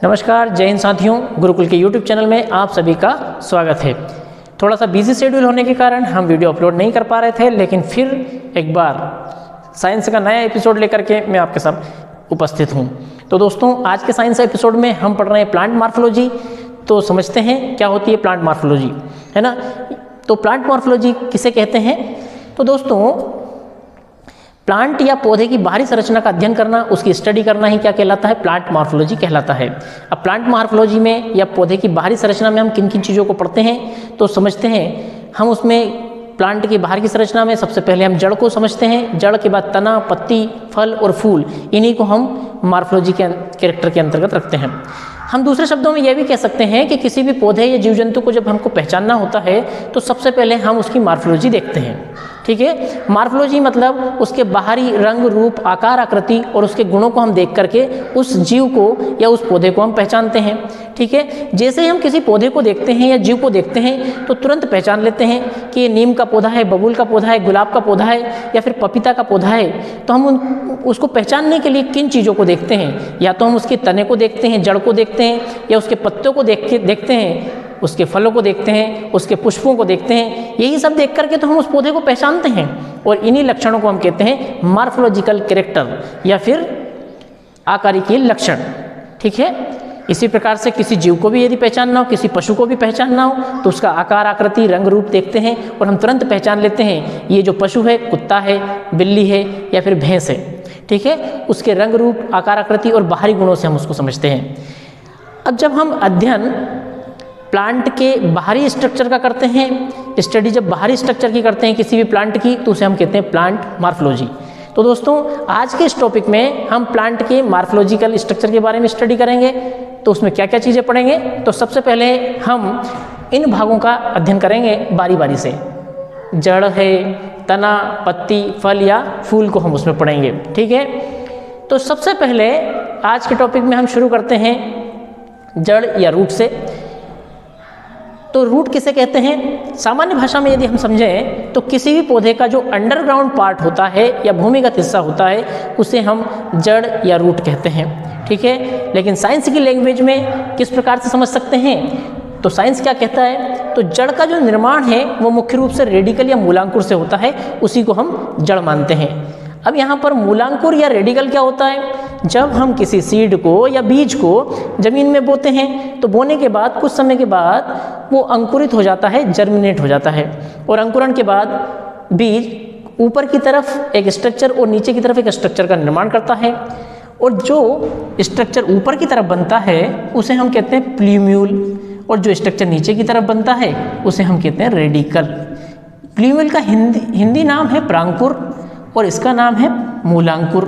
नमस्कार, जय हिंद साथियों। गुरुकुल के YouTube चैनल में आप सभी का स्वागत है। थोड़ा सा बिजी शेड्यूल होने के कारण हम वीडियो अपलोड नहीं कर पा रहे थे, लेकिन फिर एक बार साइंस का नया एपिसोड लेकर के मैं आपके साथ उपस्थित हूँ। तो दोस्तों, आज के साइंस एपिसोड में हम पढ़ रहे हैं प्लांट मॉर्फोलॉजी। तो समझते हैं क्या होती है प्लांट मॉर्फोलॉजी, है ना। तो प्लांट मॉर्फोलॉजी किसे कहते हैं? तो दोस्तों, प्लांट या पौधे की बाहरी संरचना का अध्ययन करना, उसकी स्टडी करना ही क्या कहलाता है? प्लांट मॉर्फोलॉजी कहलाता है। अब प्लांट मॉर्फोलॉजी में या पौधे की बाहरी संरचना में हम किन किन चीज़ों को पढ़ते हैं तो समझते हैं। हम उसमें प्लांट की बाहर की संरचना में सबसे पहले हम जड़ को समझते हैं। जड़ के बाद तना, पत्ती, फल और फूल, इन्हीं को हम मॉर्फोलॉजी के कैरेक्टर के अंतर्गत रखते हैं। हम दूसरे शब्दों में यह भी कह सकते हैं कि किसी भी पौधे या जीव जंतु को जब हमको पहचानना होता है तो सबसे पहले हम उसकी मॉर्फोलॉजी देखते हैं। ठीक है, मॉर्फोलॉजी मतलब उसके बाहरी रंग, रूप, आकार, आकृति और उसके गुणों को हम देख करके उस जीव को या उस पौधे को हम पहचानते हैं। ठीक है, जैसे ही हम किसी पौधे को देखते हैं या जीव को देखते हैं तो तुरंत पहचान लेते हैं कि ये नीम का पौधा है, बबूल का पौधा है, गुलाब का पौधा है या फिर पपीता का पौधा है। तो हम उसको पहचानने के लिए किन चीज़ों को देखते हैं? या तो हम उसके तने को देखते हैं, जड़ को देखते हैं, या उसके पत्तों को देखते हैं, उसके फलों को देखते हैं, उसके पुष्पों को देखते हैं। यही सब देख करके तो हम उस पौधे को पहचानते हैं और इन्हीं लक्षणों को हम कहते हैं मॉर्फोलॉजिकल कैरेक्टर या फिर आकारिकीय लक्षण। ठीक है, इसी प्रकार से किसी जीव को भी यदि पहचानना हो, किसी पशु को भी पहचानना हो तो उसका आकार, आकृति, रंग, रूप देखते हैं और हम तुरंत पहचान लेते हैं ये जो पशु है कुत्ता है, बिल्ली है या फिर भैंस है। ठीक है, उसके रंग, रूप, आकार, आकृति और बाहरी गुणों से हम उसको समझते हैं। अब जब हम अध्ययन प्लांट के बाहरी स्ट्रक्चर का करते हैं, स्टडी जब बाहरी स्ट्रक्चर की करते हैं किसी भी प्लांट की, तो उसे हम कहते हैं प्लांट मॉर्फोलॉजी। तो दोस्तों, आज के इस टॉपिक में हम प्लांट के मॉर्फोलॉजिकल स्ट्रक्चर के बारे में स्टडी करेंगे। तो उसमें क्या क्या चीज़ें पढ़ेंगे? तो सबसे पहले हम इन भागों का अध्ययन करेंगे बारी बारी से। जड़ है, तना, पत्ती, फल या फूल को हम उसमें पढ़ेंगे। ठीक है, तो सबसे पहले आज के टॉपिक में हम शुरू करते हैं जड़ या रूट से। तो रूट किसे कहते हैं? सामान्य भाषा में यदि हम समझें तो किसी भी पौधे का जो अंडरग्राउंड पार्ट होता है या भूमिगत हिस्सा होता है उसे हम जड़ या रूट कहते हैं। ठीक है, लेकिन साइंस की लैंग्वेज में किस प्रकार से समझ सकते हैं? तो साइंस क्या कहता है? तो जड़ का जो निर्माण है वो मुख्य रूप से रेडिकल या मूलांकुर से होता है, उसी को हम जड़ मानते हैं। अब यहाँ पर मूलांकुर या रेडिकल क्या होता है? जब हम किसी सीड को या बीज को जमीन में बोते हैं तो बोने के बाद कुछ समय के बाद वो अंकुरित हो जाता है, जर्मिनेट हो जाता है और अंकुरण के बाद बीज ऊपर की तरफ एक स्ट्रक्चर और नीचे की तरफ एक स्ट्रक्चर का निर्माण करता है और जो स्ट्रक्चर ऊपर की तरफ बनता है उसे हम कहते हैं प्ल्यूम्यूल और जो स्ट्रक्चर नीचे की तरफ बनता है उसे हम कहते हैं रेडिकल। प्ल्यूम्यूल का हिंदी नाम है प्रांकुर और इसका नाम है मूलांकुर।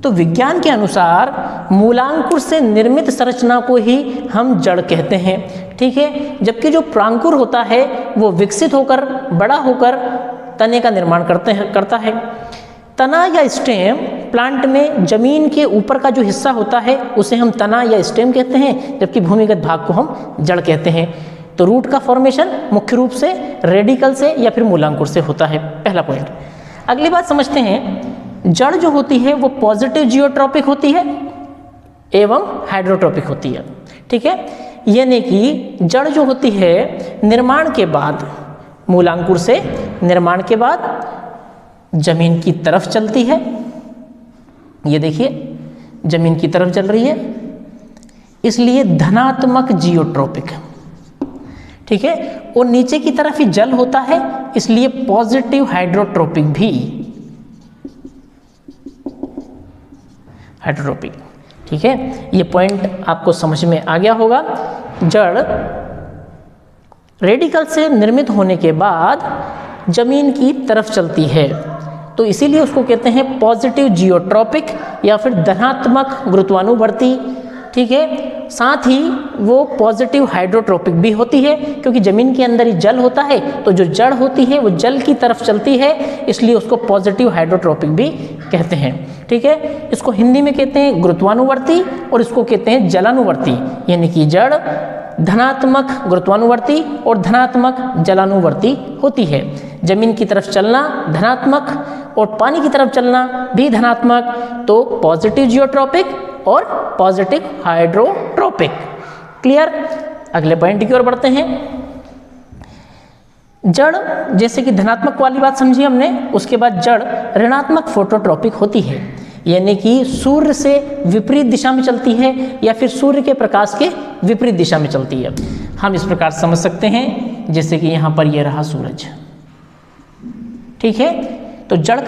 तो विज्ञान के अनुसार मूलांकुर से निर्मित संरचना को ही हम जड़ कहते हैं। ठीक है, जबकि जो प्रांकुर होता है वो विकसित होकर, बड़ा होकर तने का निर्माण करता है। तना या स्टेम प्लांट में जमीन के ऊपर का जो हिस्सा होता है उसे हम तना या स्टेम कहते हैं, जबकि भूमिगत भाग को हम जड़ कहते हैं। तो रूट का फॉर्मेशन मुख्य रूप से रेडिकल से या फिर मूलांकुर से होता है, पहला पॉइंट। अगली बात समझते हैं, जड़ जो होती है वो पॉजिटिव जियोट्रॉपिक होती है एवं हाइड्रोट्रॉपिक होती है। ठीक है, यानी कि जड़ जो होती है निर्माण के बाद, मूलांकुर से निर्माण के बाद जमीन की तरफ चलती है। ये देखिए जमीन की तरफ चल रही है, इसलिए धनात्मक जियोट्रॉपिक। ठीक है, और नीचे की तरफ ही जल होता है, इसलिए पॉजिटिव हाइड्रोट्रॉपिक भी, हाइड्रोट्रॉपिक। ठीक है, ये पॉइंट आपको समझ में आ गया होगा। जड़ रेडिकल से निर्मित होने के बाद जमीन की तरफ चलती है, तो इसीलिए उसको कहते हैं पॉजिटिव जियोट्रॉपिक या फिर धनात्मक गुरुत्वानुवर्ती। ठीक है, साथ ही वो पॉजिटिव हाइड्रोट्रॉपिक भी होती है, क्योंकि जमीन के अंदर ही जल होता है, तो जो जड़ होती है वो जल की तरफ चलती है, इसलिए उसको पॉजिटिव हाइड्रोट्रॉपिक भी कहते हैं। ठीक है, इसको हिंदी में कहते हैं गुरुत्वानुवर्ती और इसको कहते हैं जलानुवर्ती, यानी कि जड़ धनात्मक गुरुत्वानुवर्ती और धनात्मक जलानुवर्ती होती है। जमीन की तरफ चलना धनात्मक और पानी की तरफ चलना भी धनात्मक, तो पॉजिटिव जियोट्रॉपिक और पॉजिटिव हाइड्रोट्रोपिक। क्लियर। अगले पॉइंट की ओर बढ़ते हैं। जड़ जैसे कि धनात्मक वाली बात समझी हमने, उसके बाद जड़ ऋणात्मक फोटोट्रोपिक होती है, यानी कि सूर्य से विपरीत दिशा में चलती है या फिर सूर्य के प्रकाश के विपरीत दिशा में चलती है। हम इस प्रकार समझ सकते हैं, जैसे कि यहाँ पर ये रहा सूरज, ठीक है। तो जड़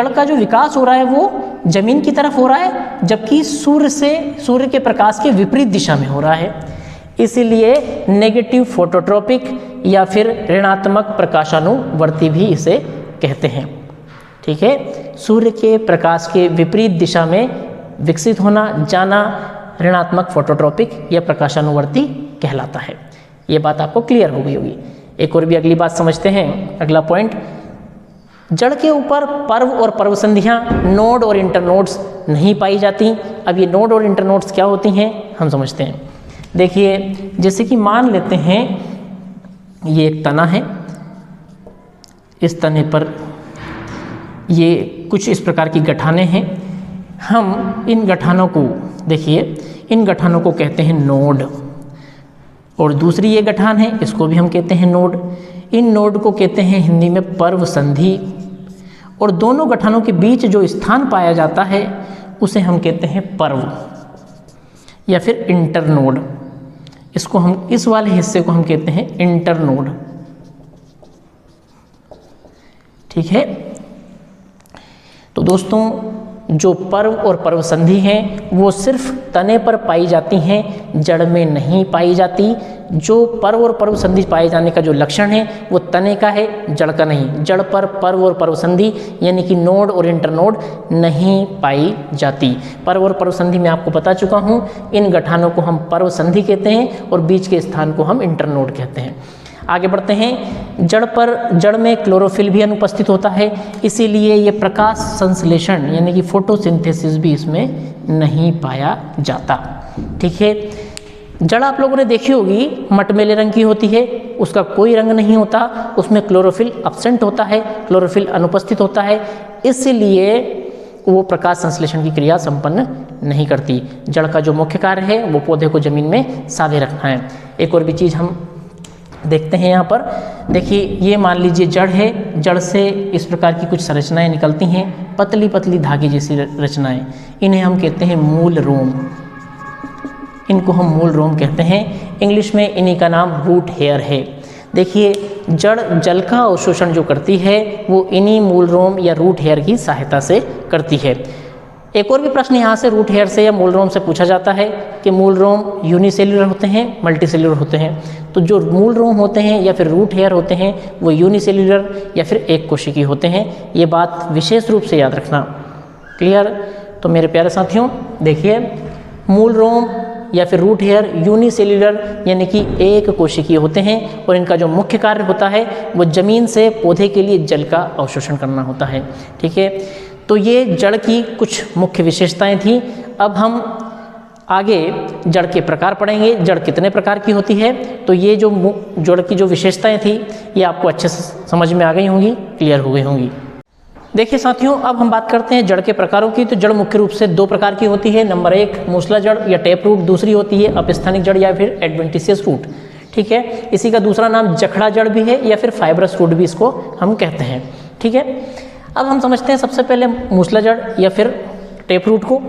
का जो विकास हो रहा है वो जमीन की तरफ हो रहा है, जबकि सूर्य के प्रकाश के विपरीत दिशा में हो रहा है। इसीलिए नेगेटिव फोटोट्रोपिक या फिर ऋणात्मक प्रकाशानुवर्ती भी इसे कहते हैं, ठीक है। सूर्य के प्रकाश के विपरीत दिशा में विकसित होना, जाना ऋणात्मक फोटोट्रोपिक या प्रकाशानुवर्ती कहलाता है। ये बात आपको क्लियर हो गई होगी। एक और भी अगली बात समझते हैं। अगला पॉइंट, जड़ के ऊपर पर्व और पर्व संधियां, नोड और इंटरनोड्स नहीं पाई जाती। अब ये नोड और इंटरनोड्स क्या होती हैं हम समझते हैं। देखिए, जैसे कि मान लेते हैं ये एक तना है, इस तने पर ये कुछ इस प्रकार की गठाने हैं। हम इन गठानों को, देखिए इन गठानों को कहते हैं नोड, और दूसरी ये गठान है, इसको भी हम कहते हैं नोड। इन नोड को कहते हैं हिंदी में पर्व संधि, और दोनों गठानों के बीच जो स्थान पाया जाता है उसे हम कहते हैं पर्व या फिर इंटरनोड। इसको हम, इस वाले हिस्से को हम कहते हैं इंटरनोड, ठीक है। तो दोस्तों, जो पर्व और पर्व संधि हैं वो सिर्फ तने पर पाई जाती हैं, जड़ में नहीं पाई जाती। जो पर्व और पर्व संधि पाए जाने का जो लक्षण है वो तने का है, जड़ का नहीं। जड़ पर पर्व और पर्व संधि यानी कि नोड और इंटरनोड नहीं पाई जाती। पर्व और पर्व संधि में आपको बता चुका हूँ, इन गठानों को हम पर्व संधि कहते हैं और बीच के स्थान को हम इंटरनोड कहते हैं। आगे बढ़ते हैं। जड़ में क्लोरोफिल भी अनुपस्थित होता है, इसीलिए ये प्रकाश संश्लेषण यानी कि फोटोसिंथेसिस भी इसमें नहीं पाया जाता, ठीक है। जड़ आप लोगों ने देखी होगी, मटमैले रंग की होती है, उसका कोई रंग नहीं होता, उसमें क्लोरोफिल एब्सेंट होता है, क्लोरोफिल अनुपस्थित होता है, इसलिए वो प्रकाश संश्लेषण की क्रिया संपन्न नहीं करती। जड़ का जो मुख्य कार्य है वो पौधे को जमीन में साधे रखना है। एक और भी चीज़ हम देखते हैं यहाँ पर, देखिए ये मान लीजिए जड़ है, जड़ से इस प्रकार की कुछ संरचनाएं निकलती हैं, पतली पतली धागे जैसी रचनाएं, इन्हें हम कहते हैं मूल रोम। इनको हम मूल रोम कहते हैं। इंग्लिश में इन्हीं का नाम रूट हेयर है। देखिए, जड़ जल का अवशोषण जो करती है वो इन्हीं मूल रोम या रूट हेयर की सहायता से करती है। एक और भी प्रश्न यहाँ से रूट हेयर से या मूल रोम से पूछा जाता है कि मूल रोम यूनिसेल्युलर होते हैं, मल्टीसेल्युलर होते हैं। तो जो मूल रोम होते हैं या फिर रूट हेयर होते हैं वो यूनिसेल्युलर या फिर एक कोशिकीय होते हैं। ये बात विशेष रूप से याद रखना। क्लियर। तो मेरे प्यारे साथियों, देखिए मूल रोम या फिर रूट हेयर यूनिसेल्युलर यानी कि एक कोशिकीय होते हैं, और इनका जो मुख्य कार्य होता है वो जमीन से पौधे के लिए जल का अवशोषण करना होता है, ठीक है। तो ये जड़ की कुछ मुख्य विशेषताएं थी। अब हम आगे जड़ के प्रकार पढ़ेंगे, जड़ कितने प्रकार की होती है। तो ये जो जड़ की जो विशेषताएं थी ये आपको अच्छे से समझ में आ गई होंगी, क्लियर हो गई होंगी। देखिए साथियों, अब हम बात करते हैं जड़ के प्रकारों की। तो जड़ मुख्य रूप से दो प्रकार की होती है। नंबर 1 मूसला जड़ या टेप रूट, दूसरी होती है अपस्थानिक जड़ या फिर एडवेंटिशियस रूट, ठीक है। इसी का दूसरा नाम जखड़ा जड़ भी है या फिर फाइब्रस रूट भी इसको हम कहते हैं, ठीक है। अब हम समझते हैं सबसे पहले मूसला जड़ या फिर टेप रूट को।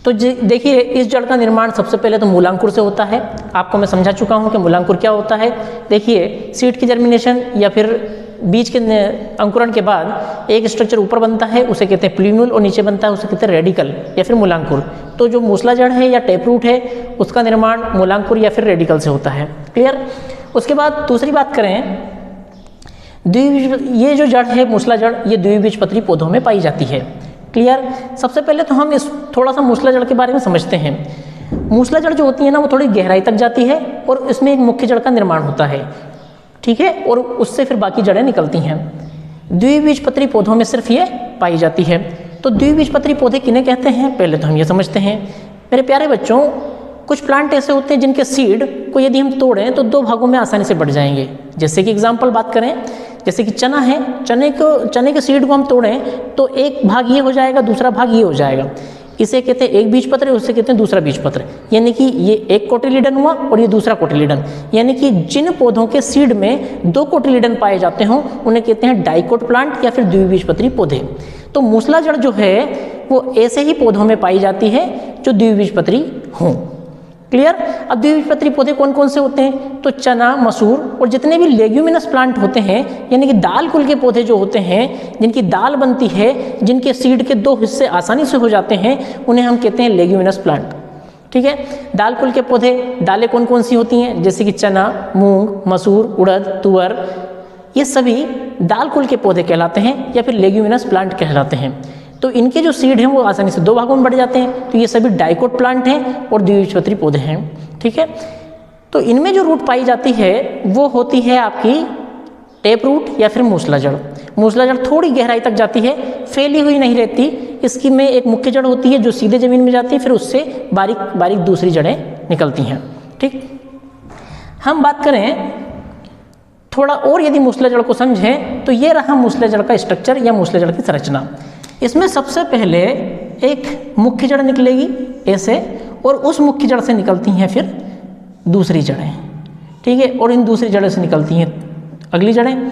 तो देखिए, इस जड़ का निर्माण सबसे पहले तो मूलांकुर से होता है। आपको मैं समझा चुका हूँ कि मूलांकुर क्या होता है। देखिए, सीड की जर्मिनेशन या फिर बीज के अंकुरण के बाद एक स्ट्रक्चर ऊपर बनता है, उसे कहते हैं प्ल्यूम्यूल, और नीचे बनता है उसे कहते हैं रेडिकल या फिर मूलांकुर। तो जो मूसला जड़ है या टेप रूट है उसका निर्माण मूलांकुर या फिर रेडिकल से होता है। क्लियर। उसके बाद दूसरी बात करें, ये जो जड़ है मूसला जड़, ये द्विबीजपत्री पौधों में पाई जाती है। क्लियर। सबसे पहले तो हम इस थोड़ा सा मूसला जड़ के बारे में समझते हैं। मूसला जड़ जो होती है ना वो थोड़ी गहराई तक जाती है और इसमें एक मुख्य जड़ का निर्माण होता है, ठीक है, और उससे फिर बाकी जड़ें निकलती हैं। द्विबीजपत्री पौधों में सिर्फ ये पाई जाती है। तो द्विबीजपत्री पौधे किन्हें कहते हैं पहले तो हम ये समझते हैं। मेरे प्यारे बच्चों, कुछ प्लांट ऐसे होते हैं जिनके सीड को यदि हम तोड़ें तो दो भागों में आसानी से बढ़ जाएंगे। जैसे कि एग्जाम्पल बात करें, जैसे कि चना है, चने के सीड को हम तोड़ें तो एक भाग ये हो जाएगा, दूसरा भाग ये हो जाएगा। इसे कहते हैं एक बीजपत्र, उसे कहते हैं दूसरा बीजपत्र। यानी कि ये एक कोटिलीडन हुआ और ये दूसरा कोटिलीडन। यानी कि जिन पौधों के सीड में 2 कोटिलीडन पाए जाते हों उन्हें कहते हैं डाइकोट प्लांट या फिर द्विबीजपत्री पौधे। तो मूसला जड़ जो है वो ऐसे ही पौधों में पाई जाती है जो द्विबीजपत्री हों। क्लियर। अब द्विबीजपत्री पौधे कौन कौन से होते हैं? तो चना, मसूर और जितने भी लेग्यूमिनस प्लांट होते हैं, यानी कि दाल कुल के पौधे जो होते हैं, जिनकी दाल बनती है, जिनके सीड के 2 हिस्से आसानी से हो जाते हैं, उन्हें हम कहते हैं लेग्यूमिनस प्लांट। ठीक है। दाल कुल के पौधे, दालें कौन कौन सी होती हैं? जैसे कि चना, मूंग, मसूर, उड़द, तुअर, ये सभी दाल कुल के पौधे कहलाते हैं या फिर लेग्यूमिनस प्लांट कहलाते हैं। तो इनके जो सीड हैं वो आसानी से 2 भागों में बढ़ जाते हैं। तो ये सभी डाइकोट प्लांट हैं और द्विबीजपत्री पौधे हैं। ठीक है। तो इनमें जो रूट पाई जाती है वो होती है आपकी टेप रूट या फिर मूसला जड़। मूसला जड़ थोड़ी गहराई तक जाती है, फैली हुई नहीं रहती। इसकी में एक मुख्य जड़ होती है जो सीधे जमीन में जाती है, फिर उससे बारीक बारीक दूसरी जड़ें निकलती हैं। ठीक। हम बात करें थोड़ा और, यदि मूसला जड़ को समझें तो ये रहा मूसला जड़ का स्ट्रक्चर या मूसला जड़ की संरचना। इसमें सबसे पहले एक मुख्य जड़ निकलेगी ऐसे, और उस मुख्य जड़ से निकलती हैं फिर दूसरी जड़ें। ठीक है। और इन दूसरी जड़ों से निकलती हैं अगली जड़ें।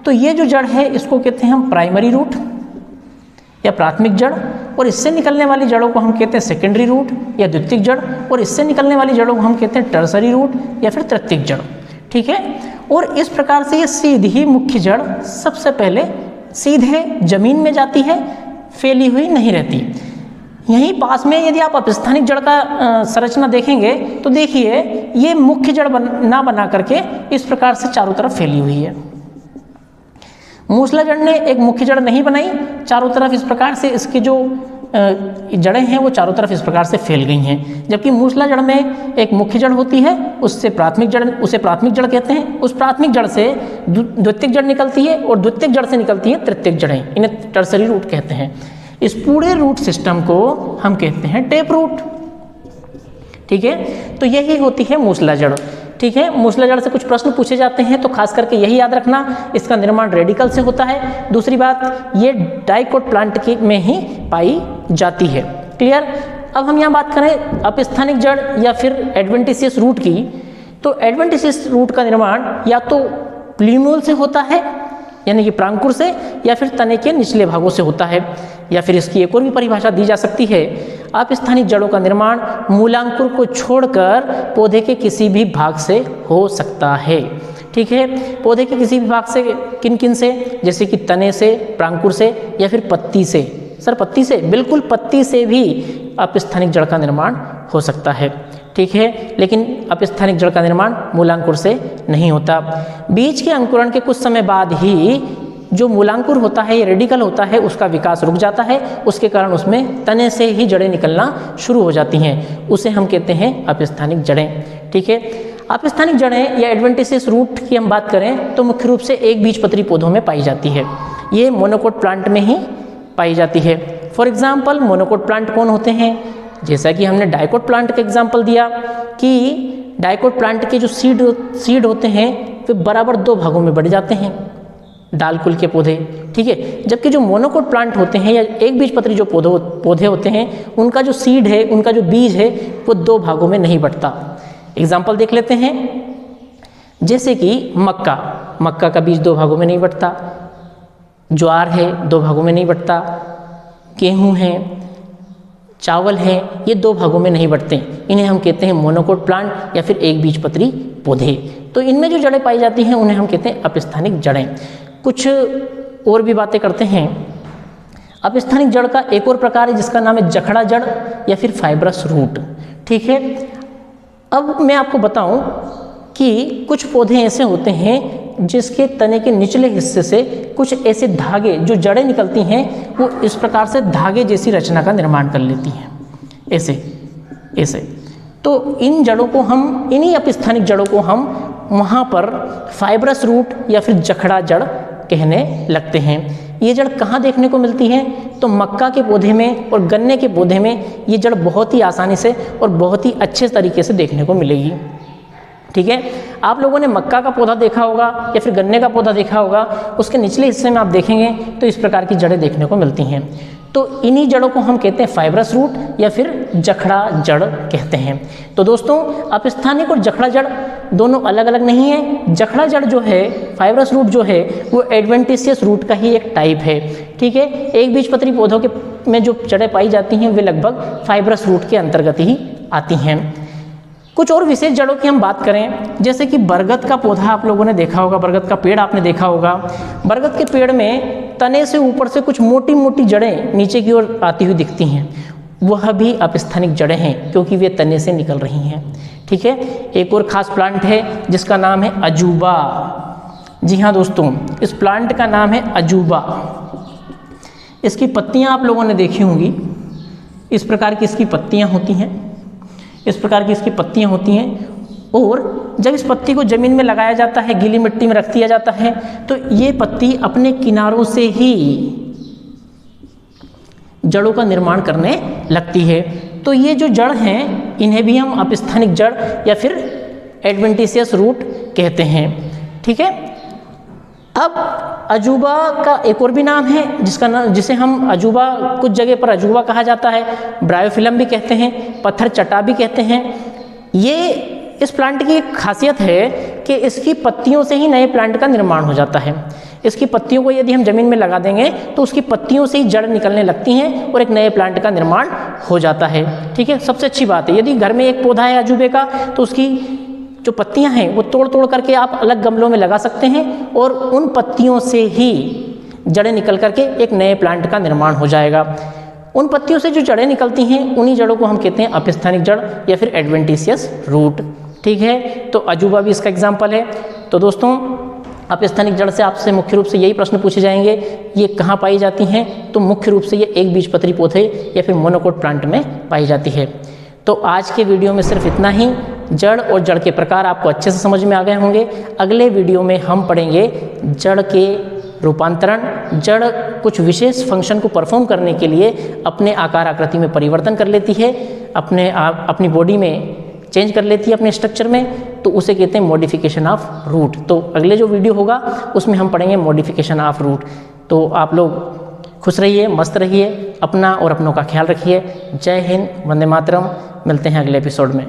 तो ये जो जड़ है इसको कहते हैं हम प्राइमरी रूट या प्राथमिक जड़, और इससे निकलने वाली जड़ों को हम कहते हैं सेकेंडरी रूट या द्वितीयक जड़, और इससे निकलने वाली जड़ों को हम कहते हैं टर्सरी रूट या फिर तृतीयक जड़। ठीक है। और इस प्रकार से ये सीधी मुख्य जड़ सबसे पहले सीधे जमीन में जाती है, फैली हुई नहीं रहती। यहीं पास में यदि आप अपस्थानिक जड़ का संरचना देखेंगे तो देखिए ये मुख्य जड़ ना बना करके इस प्रकार से चारों तरफ फैली हुई है। मूसला जड़ ने एक मुख्य जड़ नहीं बनाई, चारों तरफ इस प्रकार से इसकी जो जड़ें हैं वो चारों तरफ इस प्रकार से फैल गई हैं। जबकि मूसला जड़ में एक मुख्य जड़ होती है, उसे प्राथमिक जड़ कहते हैं। उस प्राथमिक जड़ से द्वितीयक जड़ निकलती है और द्वितीयक जड़ से निकलती है तृतीयक जड़ें, इन्हें टर्सरी रूट कहते हैं। इस पूरे रूट सिस्टम को हम कहते हैं टेप रूट। ठीक है। तो यही होती है मूसला जड़। ठीक है। मूसला जड़ से कुछ प्रश्न पूछे जाते हैं तो खास करके यही याद रखना, इसका निर्माण रेडिकल से होता है। दूसरी बात, ये डाइकोट प्लांट की में ही पाई जाती है। क्लियर। अब हम यहाँ बात करें अपस्थानिक जड़ या फिर एडवेंटिशियस रूट की, तो एडवेंटिशियस रूट का निर्माण या तो प्ल्यूम्यूल से होता है यानी कि प्रांकुर से, या फिर तने के निचले भागों से होता है, या फिर इसकी एक और भी परिभाषा दी जा सकती है, अपस्थानिक जड़ों का निर्माण मूलांकुर को छोड़कर पौधे के किसी भी भाग से हो सकता है। ठीक है। पौधे के किसी भी भाग से, किन किन से? जैसे कि तने से, प्रांकुर से, या फिर पत्ती से। सर पत्ती से? बिल्कुल, पत्ती से भी अपस्थानिक जड़ का निर्माण हो सकता है। ठीक है। लेकिन अपस्थानिक जड़ का निर्माण मूलांकुर से नहीं होता। बीज के अंकुरण के कुछ समय बाद ही जो मूलांकुर होता है, ये रेडिकल होता है, उसका विकास रुक जाता है। उसके कारण उसमें तने से ही जड़ें निकलना शुरू हो जाती हैं, उसे हम कहते हैं अपस्थानिक जड़ें। ठीक है। अपस्थानिक जड़ें या एडवेंटिशियस रूट की हम बात करें तो मुख्य रूप से एक बीजपत्री पौधों में पाई जाती है। ये मोनोकोट प्लांट में ही पाई जाती है। फॉर एग्जाम्पल, मोनोकोट प्लांट कौन होते हैं? जैसा कि हमने डाइकोट प्लांट का एग्जाम्पल दिया कि डाइकोट प्लांट के जो सीड होते हैं वे बराबर 2 भागों में बढ़ जाते हैं, दाल कुल के पौधे। ठीक है। जबकि जो मोनोकोट प्लांट होते हैं या एक बीजपत्री जो पौधे होते हैं, उनका जो सीड है, उनका जो बीज है, वो 2 भागों में नहीं बढ़ता। एग्जाम्पल देख लेते हैं। जैसे कि मक्का का बीज 2 भागों में नहीं बढ़ता, ज्वार है 2 भागों में नहीं बढ़ता, गेहूँ है, चावल है, ये 2 भागों में नहीं बढ़ते। इन्हें हम कहते हैं मोनोकोट प्लांट या फिर एक बीजपत्री पौधे। तो इनमें जो जड़ें पाई जाती हैं उन्हें हम कहते हैं अपस्थानिक जड़ें। कुछ और भी बातें करते हैं। अपस्थानिक जड़ का एक और प्रकार है जिसका नाम है जखड़ा जड़ या फिर फाइब्रस रूट। ठीक है। अब मैं आपको बताऊं कि कुछ पौधे ऐसे होते हैं जिसके तने के निचले हिस्से से कुछ ऐसे धागे, जो जड़ें निकलती हैं, वो इस प्रकार से धागे जैसी रचना का निर्माण कर लेती हैं, ऐसे। तो इन जड़ों को हम, इन्हीं अपस्थानिक जड़ों को हम वहाँ पर फाइब्रस रूट या फिर जखड़ा जड़ कहने लगते हैं। ये जड़ कहाँ देखने को मिलती है? तो मक्का के पौधे में और गन्ने के पौधे में ये जड़ बहुत ही आसानी से और बहुत ही अच्छे तरीके से देखने को मिलेगी। ठीक है। आप लोगों ने मक्का का पौधा देखा होगा या फिर गन्ने का पौधा देखा होगा, उसके निचले हिस्से में आप देखेंगे तो इस प्रकार की जड़ें देखने को मिलती हैं। तो इन्हीं जड़ों को हम कहते हैं फाइब्रस रूट या फिर जखड़ा जड़ कहते हैं। तो दोस्तों अपस्थानिक और जखड़ा जड़ दोनों अलग अलग नहीं है। जखड़ा जड़ जो है, फाइब्रस रूट जो है, वो एडवेंटिशियस रूट का ही एक टाइप है, ठीक है। एक बीजपत्री पौधों के में जो जड़ें पाई जाती हैं वे लगभग फाइब्रस रूट के अंतर्गत ही आती हैं। कुछ और विशेष जड़ों की हम बात करें, जैसे कि बरगद का पौधा आप लोगों ने देखा होगा, बरगद का पेड़ आपने देखा होगा। बरगद के पेड़ में तने से ऊपर से कुछ मोटी मोटी जड़ें नीचे की ओर आती हुई दिखती हैं, वह भी अपस्थानिक जड़ें हैं क्योंकि वे तने से निकल रही हैं, ठीक है। एक और खास प्लांट है जिसका नाम है अजूबा। जी हाँ दोस्तों, इस प्लांट का नाम है अजूबा। इसकी पत्तियां आप लोगों ने देखी होंगी, इस प्रकार की इसकी पत्तियां होती हैं, इस प्रकार की इसकी पत्तियां होती हैं। और जब इस पत्ती को ज़मीन में लगाया जाता है, गीली मिट्टी में रख दिया जाता है, तो ये पत्ती अपने किनारों से ही जड़ों का निर्माण करने लगती है। तो ये जो जड़ हैं इन्हें भी हम अपस्थानिक जड़ या फिर एडवेंटिशियस रूट कहते हैं, ठीक है। अब अजूबा का एक और भी नाम है जिसे हम अजूबा, कुछ जगह पर अजूबा कहा जाता है, ब्रायोफिलम भी कहते हैं, पत्थर चटा भी कहते हैं। ये इस प्लांट की एक खासियत है कि इसकी पत्तियों से ही नए प्लांट का निर्माण हो जाता है। इसकी पत्तियों को यदि हम ज़मीन में लगा देंगे तो उसकी पत्तियों से ही जड़ निकलने लगती हैं और एक नए प्लांट का निर्माण हो जाता है, ठीक है। सबसे अच्छी बात है, यदि घर में एक पौधा है अजूबे का तो उसकी जो पत्तियां हैं वो तोड़ तोड़ करके आप अलग गमलों में लगा सकते हैं और उन पत्तियों से ही जड़ें निकल करके एक नए प्लांट का निर्माण हो जाएगा। उन पत्तियों से जो जड़ें निकलती हैं उन्हीं जड़ों को हम कहते हैं अपस्थानिक जड़ या फिर एडवेंटिशियस रूट, ठीक है। तो अजूबा भी इसका एग्जाम्पल है। तो दोस्तों अपस्थानिक जड़ से आपसे मुख्य रूप से यही प्रश्न पूछे जाएंगे, ये कहाँ पाई जाती हैं? तो मुख्य रूप से ये एक बीजपत्री पौधे या फिर मोनोकोट प्लांट में पाई जाती है। तो आज के वीडियो में सिर्फ इतना ही। जड़ और जड़ के प्रकार आपको अच्छे से समझ में आ गए होंगे। अगले वीडियो में हम पढ़ेंगे जड़ के रूपांतरण। जड़ कुछ विशेष फंक्शन को परफॉर्म करने के लिए अपने आकार आकृति में परिवर्तन कर लेती है, अपनी बॉडी में चेंज कर लेती है अपने स्ट्रक्चर में, तो उसे कहते हैं मॉडिफिकेशन ऑफ रूट। तो अगले जो वीडियो होगा उसमें हम पढ़ेंगे मॉडिफिकेशन ऑफ रूट। तो आप लोग खुश रहिए, मस्त रहिए, अपना और अपनों का ख्याल रखिए। जय हिंद, वंदे मातरम। मिलते हैं अगले एपिसोड में।